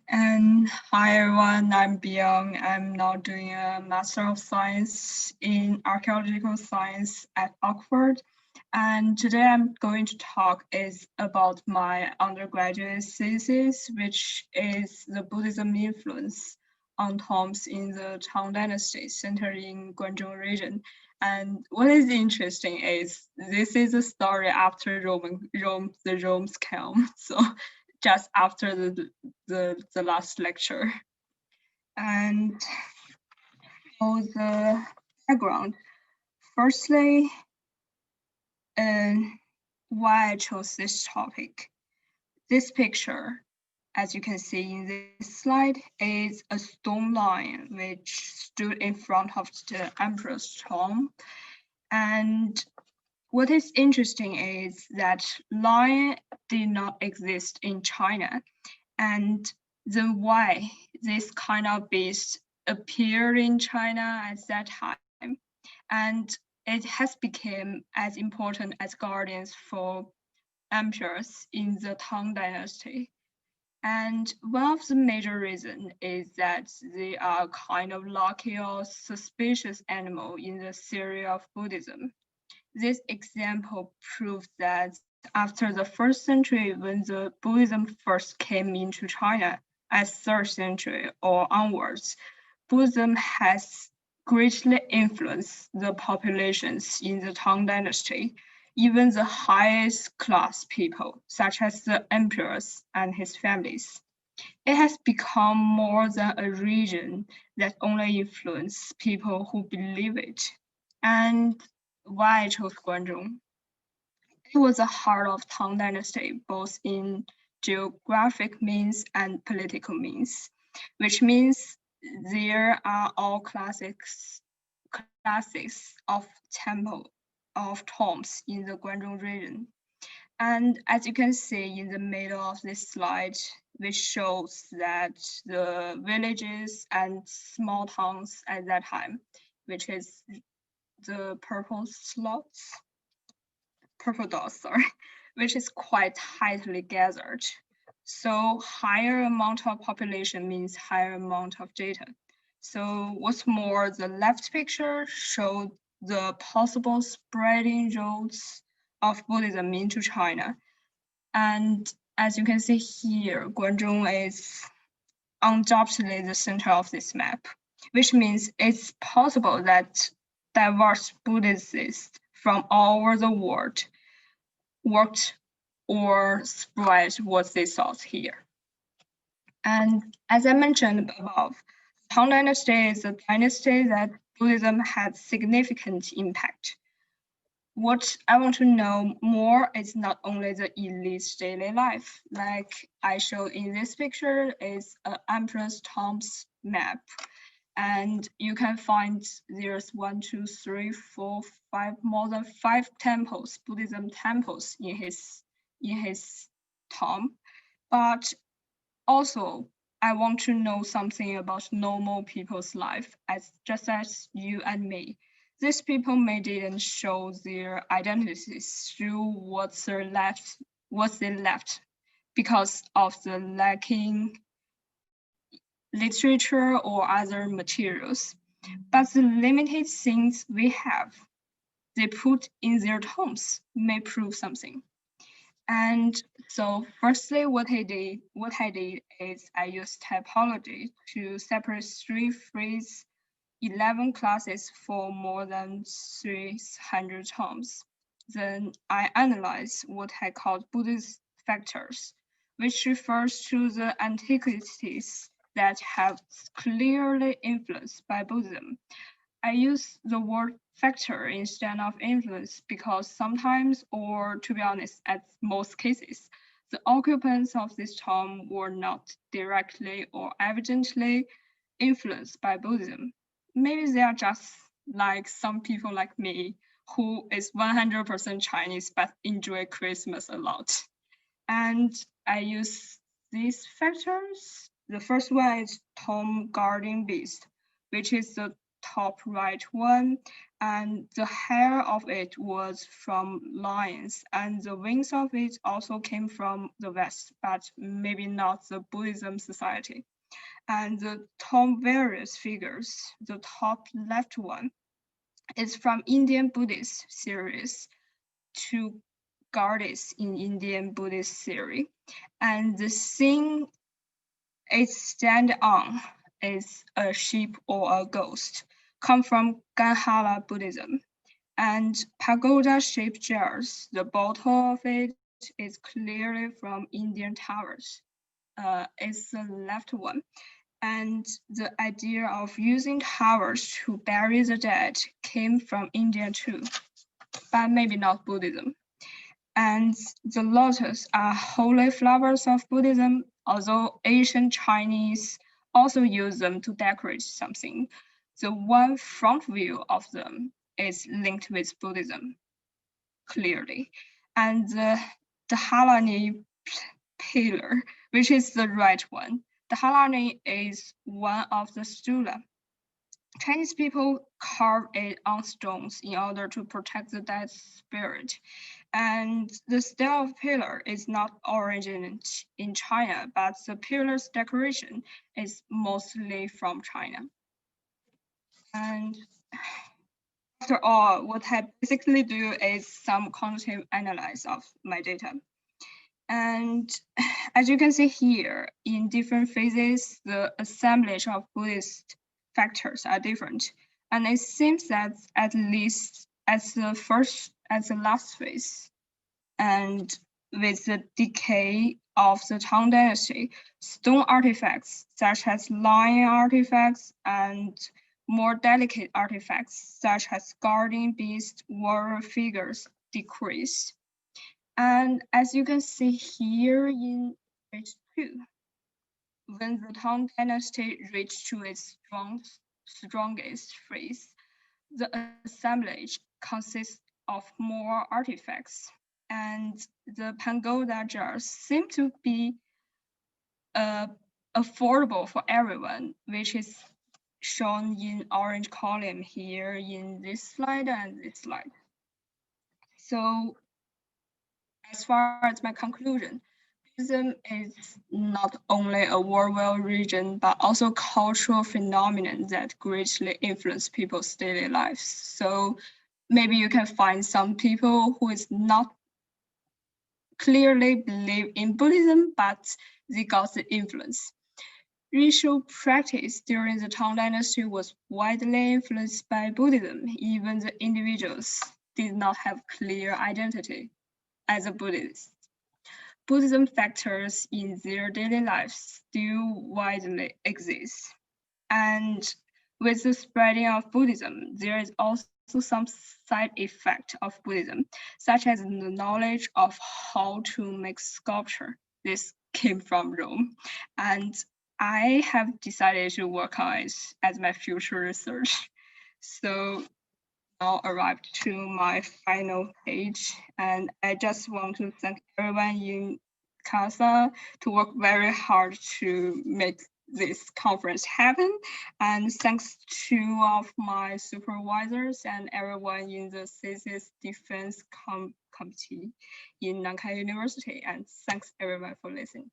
And hi everyone, I'm Biyang. I'm now doing a Master of Science in Archaeological Science at Oxford. And today I'm going to talk is about my undergraduate thesis, which is the Buddhism influence on tombs in the Tang Dynasty, centered in Guanzhong Region. And what is interesting is this is a story after the Romans came. So just after the last lecture. And for the background, firstly, why I chose this topic. This picture, as you can see in this slide, is a stone lion which stood in front of the emperor's tomb. And what is interesting is that lion did not exist in China. And then why this kind of beast appeared in China at that time. And it has become as important as guardians for emperors in the Tang Dynasty. And one of the major reasons is that they are kind of lucky or suspicious animal in the theory of Buddhism. This example proves that after the 1st century, when the Buddhism first came into China, as 3rd century or onwards, Buddhism has greatly influenced the populations in the Tang Dynasty, even the highest class people, such as the emperors and his families. It has become more than a region that only influences people who believe it. And why I chose Guanzhong? It was the heart of Tang Dynasty, both in geographic means and political means, which means there are all classes of temple of tombs in the Guanzhong region. And as you can see in the middle of this slide, which shows that the villages and small towns at that time, which is the purple dots, which is quite tightly gathered. So higher amount of population means higher amount of data. So what's more, the left picture showed the possible spreading routes of Buddhism into China. And as you can see here, Guanzhong is undoubtedly the center of this map, which means it's possible that diverse Buddhists from all over the world worked or spread what they thought here. And as I mentioned above, Tang Dynasty is a dynasty that Buddhism had significant impact. What I want to know more is not only the elite's daily life, like I showed in this picture is an emperor's tombs map. And you can find there's 1, 2, 3, 4, 5, more than 5 temples, Buddhism temples in his tomb. But also, I want to know something about normal people's life, just as you and me. These people may didn't show their identities through what they left because of the lacking literature or other materials. But the limited things we have, they put in their tombs may prove something. And so firstly, what I did is I used typology to separate 3 phrases, 11 classes for more than 300 tombs. Then I analyzed what I called Buddhist factors, which refers to the antiquities that have clearly influenced by Buddhism. I use the word factor instead of influence because sometimes, or to be honest, at most cases, the occupants of this tomb were not directly or evidently influenced by Buddhism. Maybe they are just like some people like me who is 100% Chinese but enjoy Christmas a lot. And I use these factors. The first one is tomb guarding beast, which is the top right one, and the hair of it was from lions, and the wings of it also came from the West, but maybe not the Buddhism society. And the top various figures, the top left one, is from Indian Buddhist series, two goddess in Indian Buddhist theory. And the scene it stand on is a sheep or a ghost, come from Ganhala Buddhism. And pagoda-shaped jars, the bottom of it is clearly from Indian towers. It's the left one. And the idea of using towers to bury the dead came from India too, but maybe not Buddhism. And the lotus are holy flowers of Buddhism, although ancient Chinese also use them to decorate something. The one front view of them is linked with Buddhism, clearly. And the Halani pillar, which is the right one. The Halani is one of the stula. Chinese people carve it on stones in order to protect the dead spirit. And the style of pillar is not originated in China, but the pillar's decoration is mostly from China. And after all, what I basically do is some quantitative analysis of my data. And as you can see here, in different phases, the assemblage of Buddhist factors are different. And it seems that at least as the last phase, and with the decay of the Tang Dynasty, stone artifacts such as lion artifacts and more delicate artifacts such as guardian beast warrior figures decreased. And as you can see here in page 2, when the Tang Dynasty reached to its strongest phase, the assemblage consists of more artifacts, and the pagoda jars seem to be affordable for everyone, which is shown in orange column here in this slide and this slide. So as far as my conclusion, Buddhism is not only a worldwide religion, but also a cultural phenomenon that greatly influences people's daily lives. So maybe you can find some people who is not clearly believe in Buddhism, but they got the influence. Ritual practice during the Tang Dynasty was widely influenced by Buddhism. Even the individuals did not have clear identity as a Buddhist. Buddhism factors in their daily lives still widely exist. And with the spreading of Buddhism, there is also some side effect of Buddhism, such as the knowledge of how to make sculpture. This came from Rome. And I have decided to work on it as my future research. So now arrived to my final page, and I just want to thank everyone in CASA to work very hard to make this conference happen, and thanks to all of my supervisors and everyone in the thesis defense committee in Nankai University, and thanks everyone for listening.